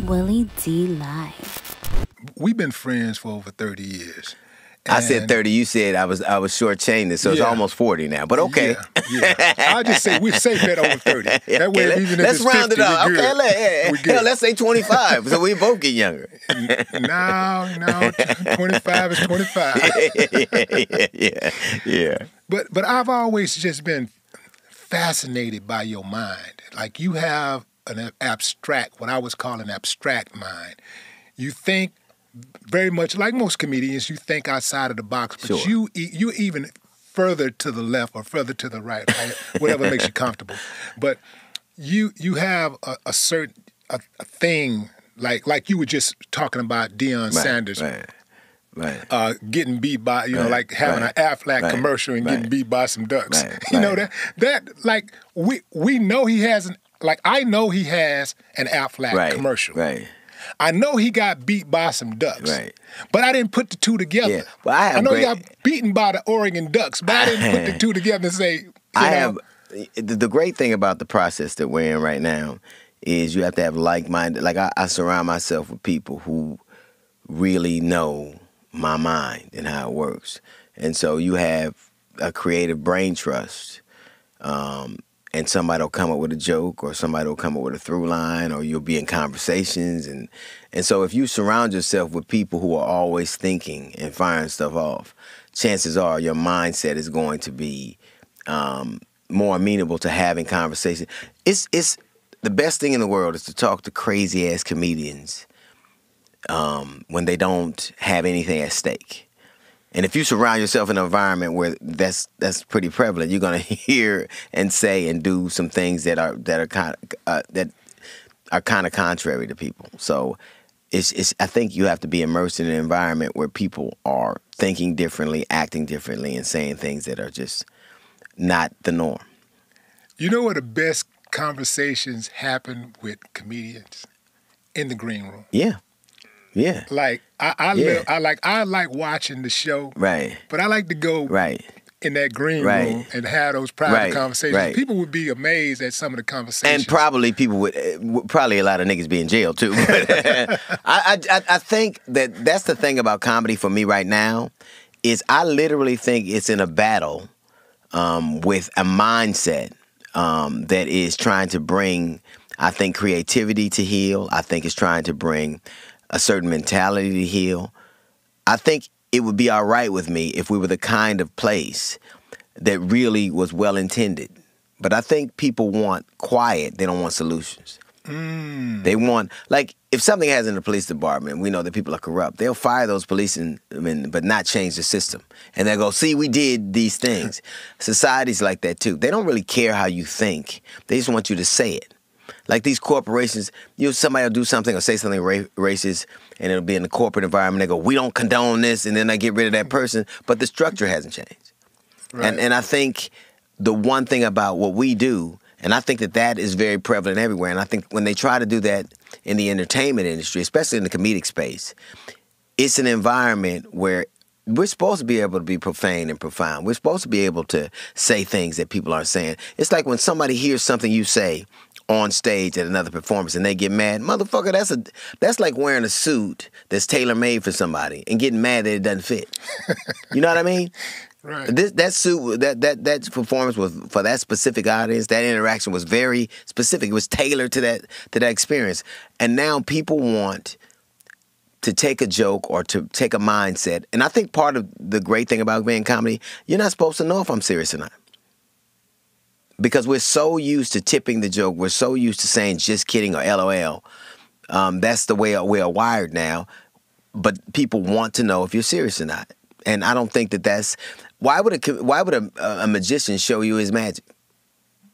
Willie D Live. We've been friends for over 30 years. I said 30. You said I was shortchanging it, so it's almost 40 now. But okay, I'll just say we say that over 30. That way, even if let's it's round 50, it up. Okay, let's say 25, so we both get younger. No, 25 is 25. yeah. But I've always just been fascinated by your mind. Like you have an abstract, what I was calling abstract mind. You think very much like most comedians, you think outside of the box, but Sure. you even further to the left or further to the right, whatever makes you comfortable. But you have a certain thing like you were just talking about Deion Sanders. Right. Getting beat by, like having an Aflac commercial and getting beat by some ducks. You know that like we know he has I know he has an Aflac commercial. Right. I know he got beat by some ducks. Right. But I didn't put the two together. Yeah. Well, I know he got beaten by the Oregon Ducks, but I didn't put the two together and say, the great thing about the process that we're in right now is you have to have like-minded, like I surround myself with people who really know my mind and how it works. And so you have a creative brain trust, and somebody will come up with a joke or somebody will come up with a through line or you'll be in conversations. And so if you surround yourself with people who are always thinking and firing stuff off, chances are your mindset is going to be more amenable to having conversations. It's the best thing in the world is to talk to crazy-ass comedians when they don't have anything at stake. And if you surround yourself in an environment where that's pretty prevalent, you're going to hear and say and do some things that are kind of contrary to people. So I think you have to be immersed in an environment where people are thinking differently, acting differently, and saying things that are just not the norm. You know where the best conversations happen with comedians? In the green room. Yeah. Yeah. Like I like watching the show. Right. But I like to go in that green room and have those private conversations. Right. People would be amazed at some of the conversations. And probably people would probably a lot of niggas be in jail too. But I think that's the thing about comedy for me right now is I literally think it's in a battle with a mindset that is trying to bring, I think, creativity to heal. I think it's trying to bring a certain mentality to heal. I think it would be all right with me if we were the kind of place that really was well-intended. But I think people want quiet. They don't want solutions. They want, like, if something happens in the police department, we know that people are corrupt. They'll fire those policemen, but not change the system. And they'll go, see, we did these things. Society's like that, too. They don't really care how you think. They just want you to say it. Like these corporations, somebody will do something or say something racist, and it'll be in the corporate environment. They go, we don't condone this, and then they get rid of that person. But the structure hasn't changed. Right. And I think the one thing about what we do, and I think that is very prevalent everywhere, and I think when they try to do that in the entertainment industry, especially in the comedic space, it's an environment where we're supposed to be able to be profane and profound. We're supposed to be able to say things that people aren't saying. It's like when somebody hears something you say on stage at another performance and they get mad. Motherfucker, that's like wearing a suit that's tailor-made for somebody and getting mad that it doesn't fit. You know what I mean? Right. That suit, that performance was for that specific audience. That interaction was very specific. It was tailored to that experience. And now people want to take a joke or to take a mindset. And I think part of the great thing about being comedy, you're not supposed to know if I'm serious or not. Because we're so used to tipping the joke. We're so used to saying just kidding or LOL. That's the way we are wired now. But people want to know if you're serious or not. And I don't think that's... Why would a magician show you his magic?